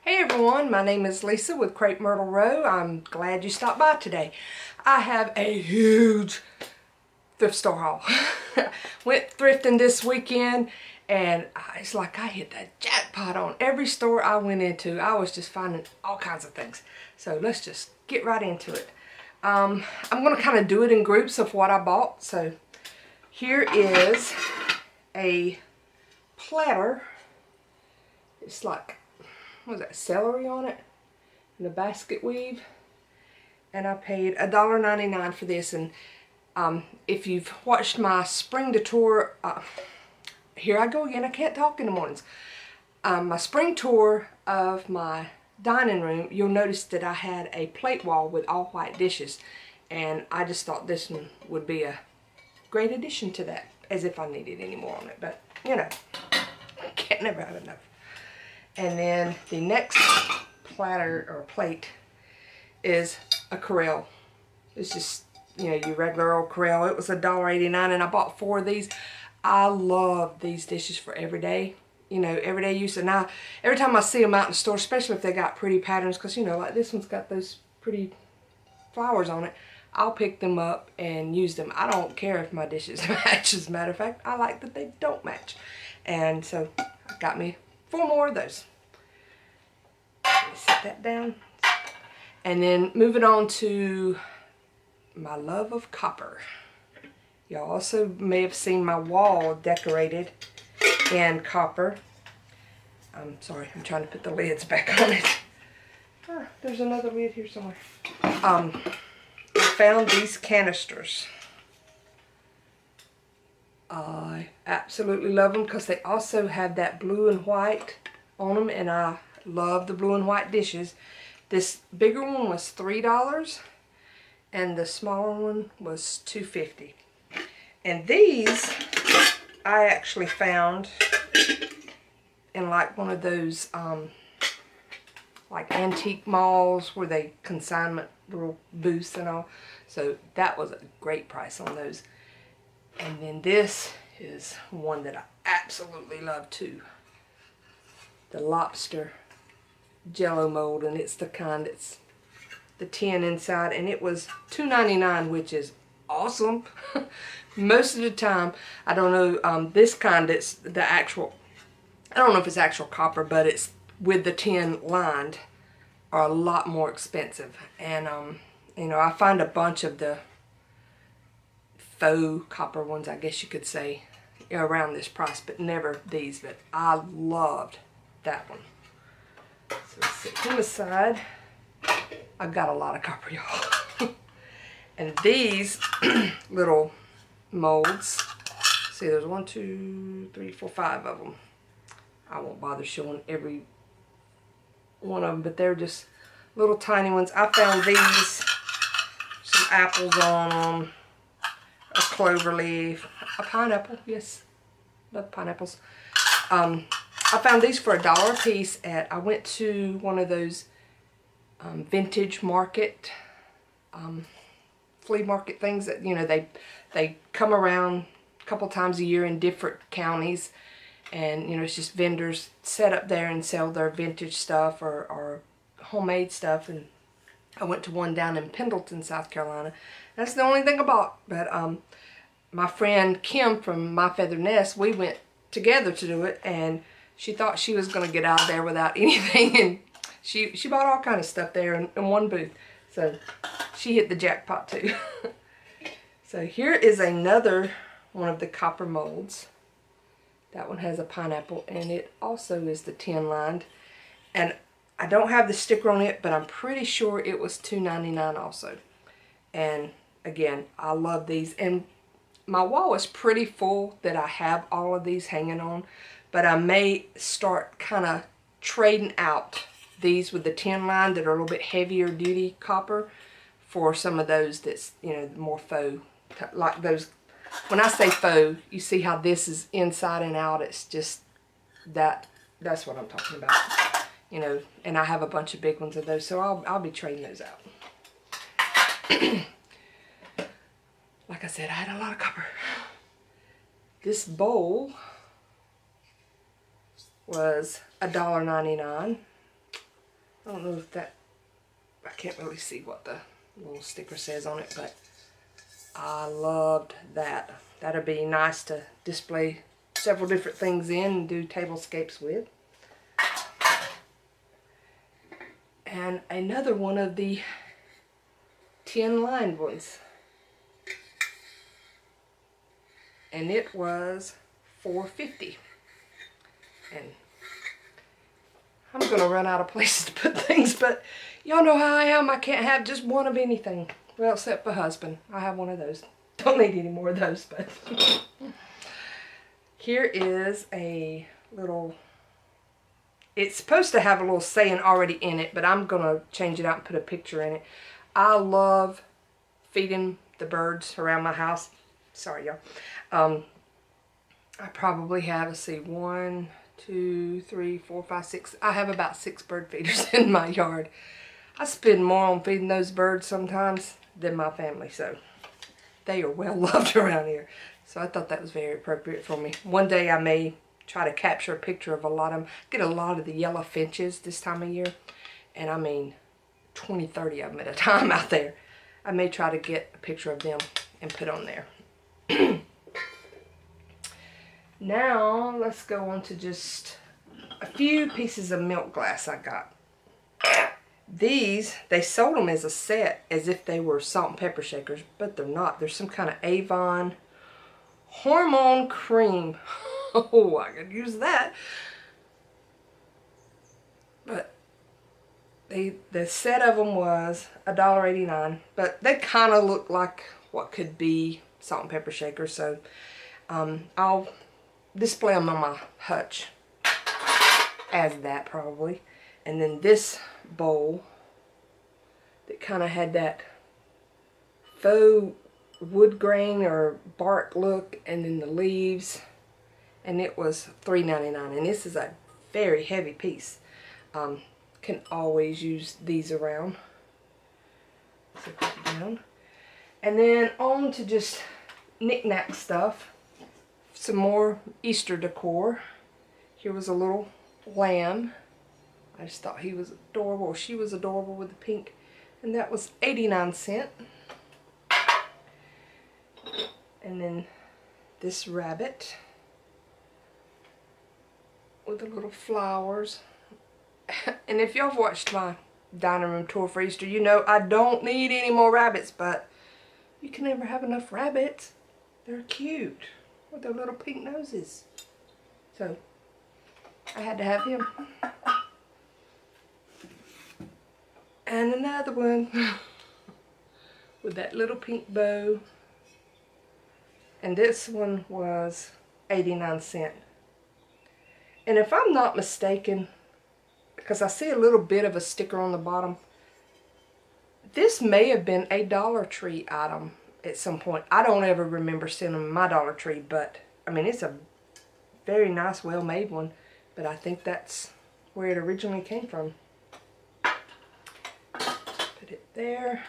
Hey everyone, my name is Lisa with Crepe Myrtle Row. I'm glad you stopped by today. I have a huge thrift store haul. Went thrifting this weekend and it's like I hit that jackpot on every store I went into. I was just finding all kinds of things. So let's just get right into it. I'm going to kind of do it in groups of what I bought. So here is a platter. It's like, what was that, celery on it, and a basket weave, and I paid $1.99 for this. And if you've watched my spring tour, here I go again, I can't talk in the mornings. My spring tour of my dining room, you'll notice that I had a plate wall with all white dishes, and I just thought this one would be a great addition to that, as if I needed any more on it, but you know, can't never have enough. And then the next platter or plate is a Corelle. It's just, you know, your regular old Corelle. It was $1.89 and I bought 4 of these. I love these dishes for everyday, you know, everyday use. And every time I see them out in the store, especially if they got pretty patterns, because, you know, like this one's got those pretty flowers on it, I'll pick them up and use them. I don't care if my dishes match. As a matter of fact, I like that they don't match. And so I got me 4 more of those. Set that down. And then moving on to my love of copper. Y'all also may have seen my wall decorated in copper. I'm sorry, I'm trying to put the lids back on it. There's another lid here somewhere. I found these canisters. I absolutely love them because they also have that blue and white on them, and I love the blue and white dishes. This bigger one was $3 and the smaller one was $2.50. And these I actually found in like one of those like antique malls where they consignment little booths and all. So that was a great price on those. And then this is one that I absolutely love too. The lobster jello mold, and it's the kind that's the tin inside, and it was $2.99, which is awesome. Most of the time, I don't know, this kind, it's the actual, I don't know if it's actual copper, but it's with the tin lined, are a lot more expensive. And you know, I find a bunch of the faux copper ones, I guess you could say, around this price, but never these. But I loved that one. So set him aside. I've got a lot of copper, y'all. And these little molds, see, there's 1, 2, 3, 4, 5 of them. I won't bother showing every one of them, but they're just little tiny ones. I found these, some apples on them, a clover leaf, a pineapple. Yes, love pineapples. I found these for $1 a piece at, I went to one of those vintage market, flea market things that, you know, they come around a couple times a year in different counties, and, you know, it's just vendors set up there and sell their vintage stuff or homemade stuff. And I went to one down in Pendleton, South Carolina. That's the only thing I bought. But my friend Kim from My Feather Nest, we went together to do it, and she thought she was going to get out of there without anything, and she bought all kind of stuff there in one booth. So she hit the jackpot too. So here is another one of the copper molds. That one has a pineapple, and it also is the tin lined. And I don't have the sticker on it, but I'm pretty sure it was $2.99 also. And again, I love these. And my wall is pretty full that I have all of these hanging on. But I may start kind of trading out these with the tin line that are a little bit heavier duty copper for some of those that's, you know, more faux. Like those, when I say faux, you see how this is inside and out. It's just that's what I'm talking about. You know, and I have a bunch of big ones of those, so I'll be trading those out. Like I said, I had a lot of copper. This bowl was $1.99. I don't know if that, I can't really see what the little sticker says on it, but I loved that. That'd be nice to display several different things in and do tablescapes with. And another one of the tin lined ones. And it was $4.50. And I'm gonna run out of places to put things, but y'all know how I am. I can't have just one of anything. Well, except for husband. I have one of those. Don't need any more of those, but here is a little, it's supposed to have a little saying already in it, but I'm gonna change it out and put a picture in it. I love feeding the birds around my house. Sorry, y'all. I probably have, let's see, 1, 2, 3, 4, 5, 6. I have about 6 bird feeders in my yard. I spend more on feeding those birds sometimes than my family, so they are well loved around here. So I thought that was very appropriate for me. One day I may try to capture a picture of a lot of them. Get a lot of the yellow finches this time of year. And I mean 20, 30 of them at a time out there. I may try to get a picture of them and put on there. Now let's go on to just a few pieces of milk glass I got. These, they sold them as a set as if they were salt and pepper shakers, but they're not. They're some kind of Avon hormone cream. Oh, I could use that. But the set of them was $1.89, but they kind of look like what could be salt and pepper shakers, so I'll display them on my hutch as that probably. And then this bowl that kind of had that faux wood grain or bark look, and then the leaves, and it was $3.99. And this is a very heavy piece. Can always use these around. So put it down. And then on to just knick-knack stuff. Some more Easter decor. Here was a little lamb. I just thought he was adorable. She was adorable with the pink. And that was 89¢. And then this rabbit with the little flowers. And if y'all have watched my dining room tour for Easter, you know I don't need any more rabbits, but you can never have enough rabbits. They're cute with their little pink noses. So I had to have him. And another one with that little pink bow. And this one was 89¢. And if I'm not mistaken, because I see a little bit of a sticker on the bottom, this may have been a Dollar Tree item at some point. I don't ever remember seeing them in my Dollar Tree, but I mean, it's a very nice, well-made one. But I think that's where it originally came from. Put it there.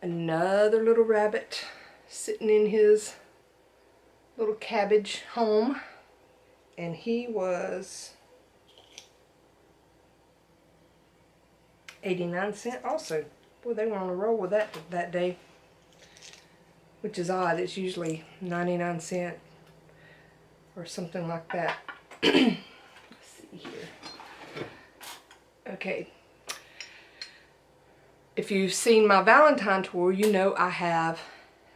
Another little rabbit sitting in his little cabbage home. And he was 89¢ also. Boy, they were on a roll with that day. Which is odd. It's usually 99¢ or something like that. Let's see here. Okay. If you've seen my Valentine tour, you know I have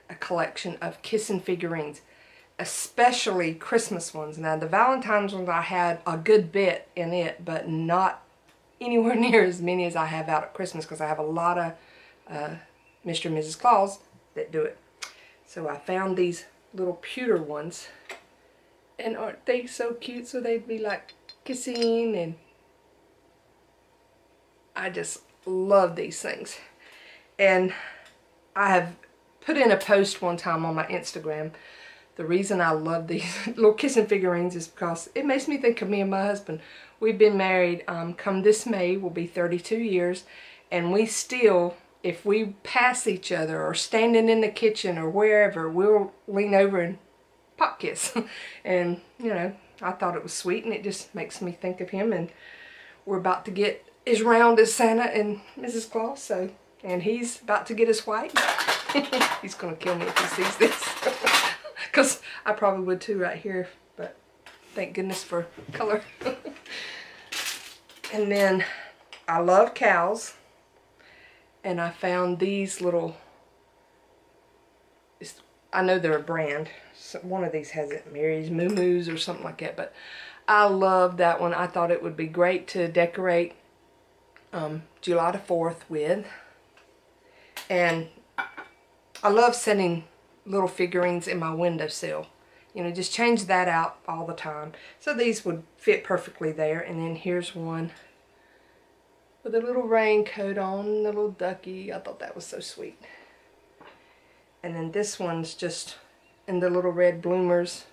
a collection of kissing figurines, especially Christmas ones. Now the Valentine's ones, I had a good bit in it, but not anywhere near as many as I have out at Christmas, because I have a lot of Mr. and Mrs. Claus that do it. So I found these little pewter ones, and aren't they so cute? So they'd be like kissing, and I just love these things. And I have put in a post one time on my Instagram. The reason I love these little kissing figurines is because it makes me think of me and my husband. We've been married, come this May, will be 32 years, and we still, if we pass each other or standing in the kitchen or wherever, we'll lean over and pop kiss. And, you know, I thought it was sweet, and it just makes me think of him. And we're about to get as round as Santa and Mrs. Claus, so, and he's about to get as white. He's gonna kill me if he sees this. Because I probably would too right here, but thank goodness for color. And then I love cows, and I found these little, I know they're a brand. So one of these has it, Mary's Moo Moos or something like that, but I love that one. I thought it would be great to decorate July the 4th with. And I love setting little figurines in my windowsill. You know, just change that out all the time. So these would fit perfectly there. And then here's one with a little raincoat on, the little ducky. I thought that was so sweet. And then this one's just in the little red bloomers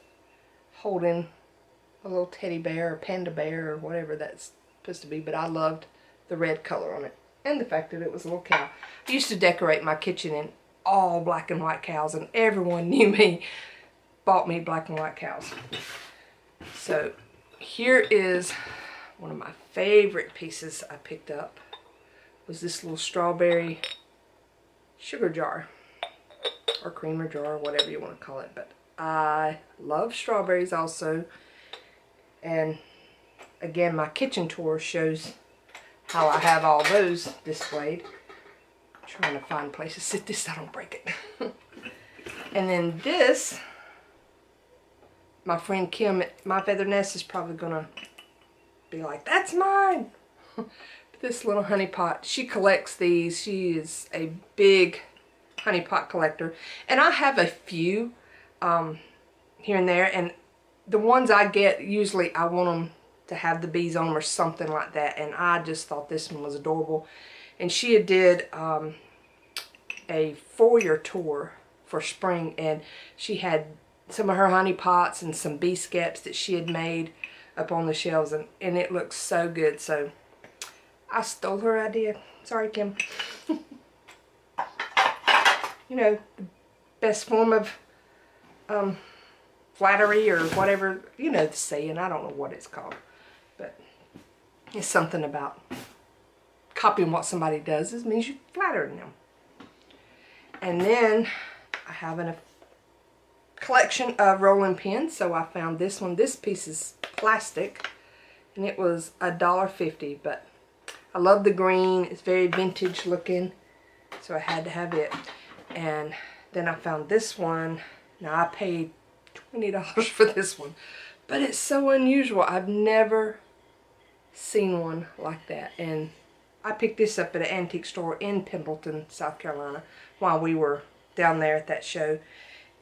holding a little teddy bear or panda bear or whatever that's supposed to be. But I loved the red color on it and the fact that it was a little cow. I used to decorate my kitchen in all black and white cows, and everyone knew me, bought me black and white cows. So here is one of my favorite pieces I picked up, was this little strawberry sugar jar or creamer jar, or whatever you want to call it. But I love strawberries also, and again, my kitchen tour shows how I have all those displayed. I'm trying to find a place to sit this so I don't break it. And then this, my friend Kim at My Feather Nest is probably gonna be like, that's mine. This little honey pot, she collects these. She is a big honey pot collector, and I have a few here and there, and the ones I get, usually I want them to have the bees on them or something like that, and I just thought this one was adorable. And she had did a foyer tour for spring, and she had some of her honey pots and some bee skeps that she had made up on the shelves, and it looks so good. So I stole her idea. Sorry, Kim. You know, the best form of flattery or whatever, you know the saying. I don't know what it's called, but it's something about copying what somebody does. It means you're flattering them. And then I have a collection of rolling pins. So I found this one. This piece is plastic, and it was $1.50, but I love the green. It's very vintage looking, so I had to have it. And then I found this one. Now I paid $20 for this one, but it's so unusual. I've never seen one like that, and I picked this up at an antique store in Pendleton, South Carolina, while we were down there at that show.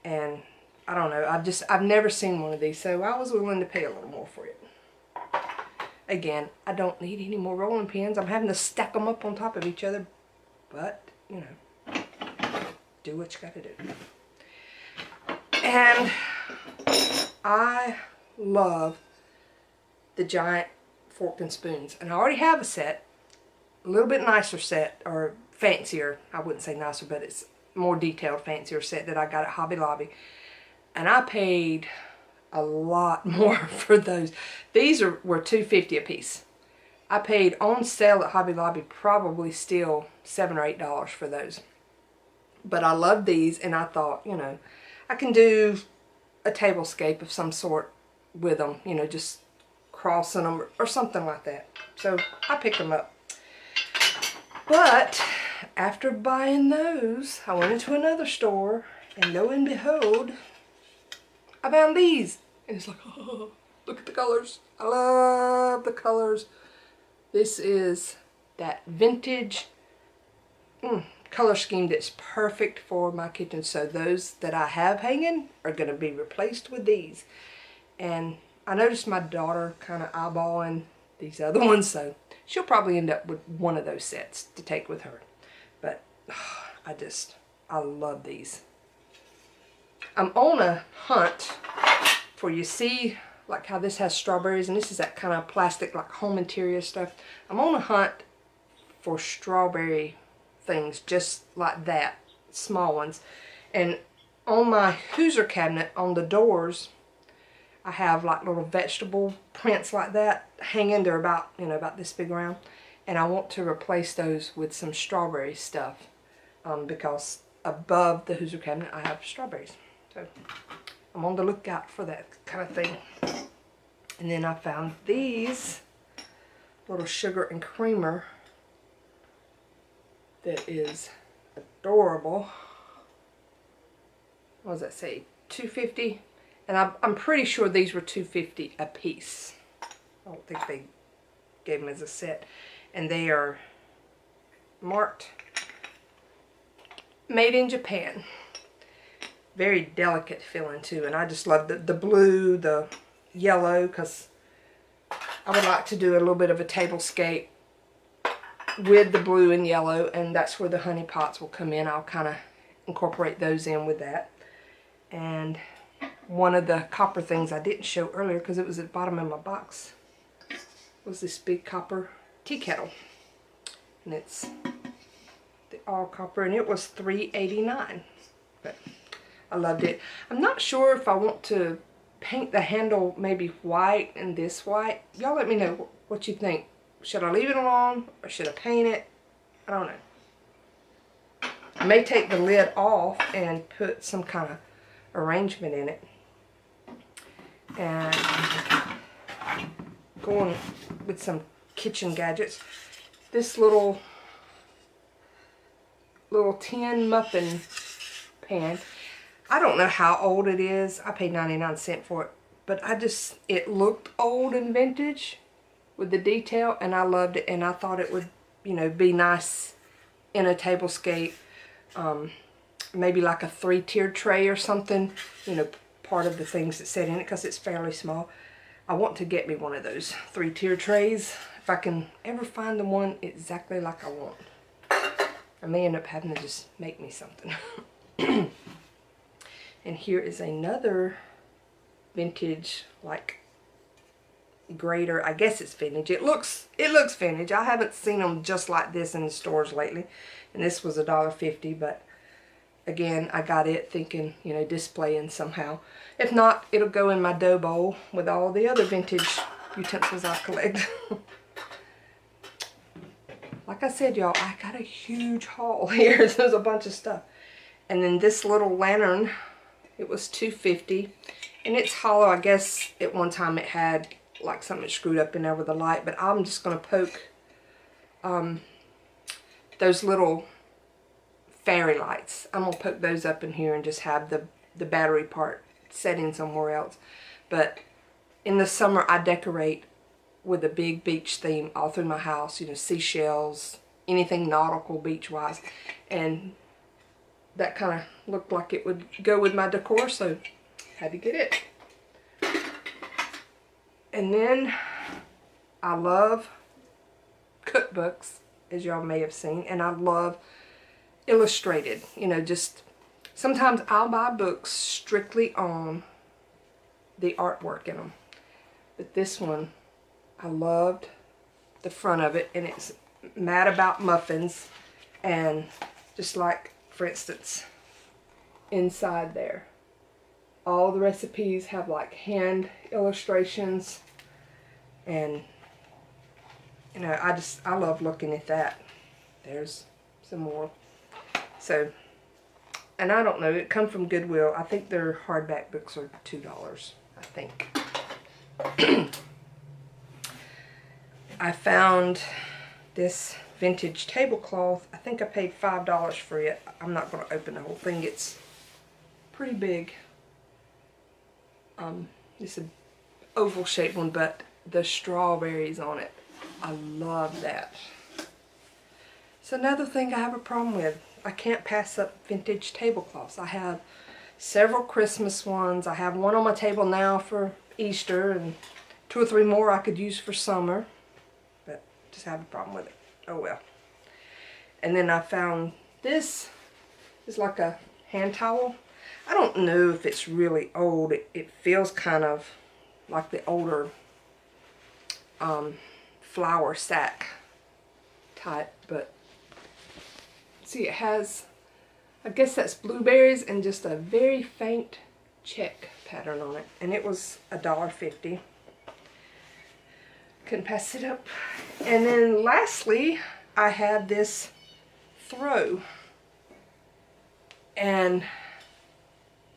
And I don't know, I've never seen one of these, so I was willing to pay a little more for it. Again, I don't need any more rolling pins. I'm having to stack them up on top of each other, but you know, do what you gotta do. And I love the giant fork and spoons, and I already have a set, a little bit nicer set, or fancier, I wouldn't say nicer, but it's more detailed, fancier set that I got at Hobby Lobby. And I paid a lot more for those. These were $2.50 a piece. I paid on sale at Hobby Lobby probably still $7 or $8 for those. But I love these, and I thought, you know, I can do a tablescape of some sort with them, you know, just crossing them or something like that. So I picked them up. But after buying those, I went into another store, and lo and behold, I found these. And it's like, oh, look at the colors. I love the colors. This is that vintage color scheme that's perfect for my kitchen. So those that I have hanging are going to be replaced with these. And I noticed my daughter kind of eyeballing these other ones, so she'll probably end up with one of those sets to take with her. But I love these. I'm on a hunt for, you see, like how this has strawberries, and this is that kind of plastic, like home interior stuff. I'm on a hunt for strawberry things just like that, small ones. And on my Hoosier cabinet, on the doors, I have like little vegetable prints like that hanging. They're about, you know, about this big around. And I want to replace those with some strawberry stuff because above the Hoosier cabinet I have strawberries. So I'm on the lookout for that kind of thing. And then I found these little sugar and creamer that is adorable. What does that say? $2.50, and I'm pretty sure these were $2.50 a piece. I don't think they gave them as a set. And they are marked made in Japan. Very delicate feeling too, and I just love the blue, the yellow, because I would like to do a little bit of a tablescape with the blue and yellow, and that's where the honey pots will come in. I'll kind of incorporate those in with that. And one of the copper things I didn't show earlier because it was at the bottom of my box was this big copper tea kettle, and it's the all copper, and it was $3.89, but I loved it. I'm not sure if I want to paint the handle maybe white and this white. Y'all let me know what you think. Should I leave it alone or should I paint it? I don't know. I may take the lid off and put some kind of arrangement in it. And going with some kitchen gadgets. This little tin muffin pan. I don't know how old it is. I paid 99 cents for it. But it looked old and vintage with the detail, and I loved it, and I thought it would, you know, be nice in a tablescape. Maybe like a 3-tiered tray or something, you know, part of the things that sit in it, because it's fairly small. I want to get me one of those 3-tier trays if I can ever find the one exactly like I want. I may end up having to just make me something. And here is another vintage, like, grater. I guess it's vintage. It looks vintage. I haven't seen them just like this in the stores lately. And this was $1.50, but again, I got it thinking, you know, displaying somehow. If not, it'll go in my dough bowl with all the other vintage utensils I collect. Like I said, y'all, I got a huge haul here. There's a bunch of stuff. And then this little lantern, it was $2.50. And it's hollow. I guess at one time it had like something screwed up in there with the light. But I'm just going to poke those little fairy lights. I'm going to poke those up in here and just have the battery part set in somewhere else. But in the summer I decorate with a big beach theme all through my house. You know, seashells, anything nautical beach wise. And that kind of looked like it would go with my decor, so had to get it. And then I love cookbooks, as y'all may have seen, and I love illustrated. You know, just sometimes I'll buy books strictly on the artwork in them. But this one, I loved the front of it, and it's Mad About Muffins, and just like, for instance, inside there, all the recipes have like hand illustrations, and you know, I love looking at that. There's some more. So, and I don't know, it come from Goodwill. I think their hardback books are $2, I think. I found this vintage tablecloth. I think I paid $5 for it. I'm not going to open the whole thing. It's pretty big. It's an oval shaped one, but the strawberries on it, I love that. It's another thing I have a problem with. I can't pass up vintage tablecloths. I have several Christmas ones. I have one on my table now for Easter, and 2 or 3 more I could use for summer. But just have a problem with it. Oh well. And then I found this. It's like a hand towel. I don't know if it's really old. It feels kind of like the older flour sack type, but see, it has, I guess that's blueberries and just a very faint check pattern on it, and it was $1.50. Couldn't pass it up. And then lastly, I have this throw, and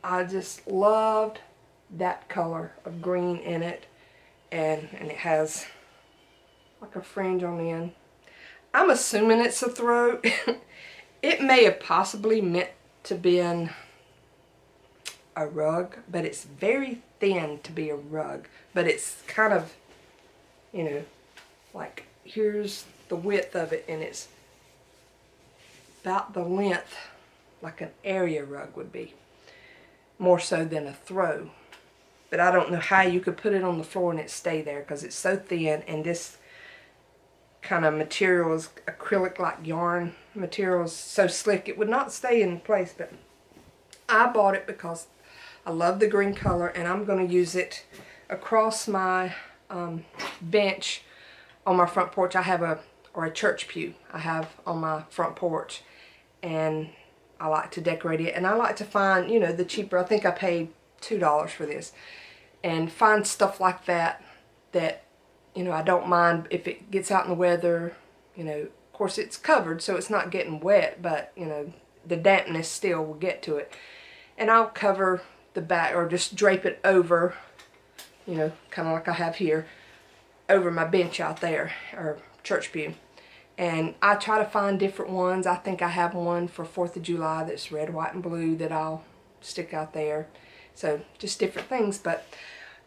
I just loved that color of green in it, and it has like a fringe on the end. I'm assuming it's a throw. It may have possibly meant to be in a rug, but it's very thin to be a rug, but it's kind of, you know, like here's the width of it, and it's about the length like an area rug would be, more so than a throw. But I don't know how you could put it on the floor and it stay there, because it's so thin, and this kind of material is acrylic like yarn material, is so slick it would not stay in place. But I bought it because I love the green color, and I'm going to use it across my bench on my front porch. I have a church pew I have on my front porch, and I like to decorate it, and I like to find, you know, the cheaper, I think I paid $2 for this, and find stuff like that, you know, I don't mind if it gets out in the weather. You know, of course it's covered so it's not getting wet, but you know, the dampness still will get to it, and I'll cover the back or just drape it over, you know, kind of like I have here, over my bench out there, or church pew. And I try to find different ones. I think I have one for 4th of July that's red, white, and blue that I'll stick out there. So just different things. But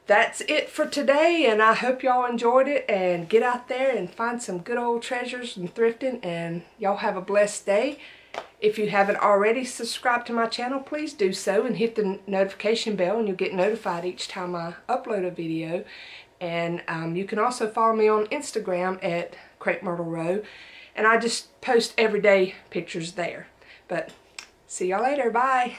that's it for today, and I hope y'all enjoyed it, and get out there and find some good old treasures and thrifting, and y'all have a blessed day. If you haven't already subscribed to my channel, please do so, and hit the notification bell, and you'll get notified each time I upload a video. And you can also follow me on Instagram at Crepe Myrtle Row, and I just post everyday pictures there. But see y'all later. Bye.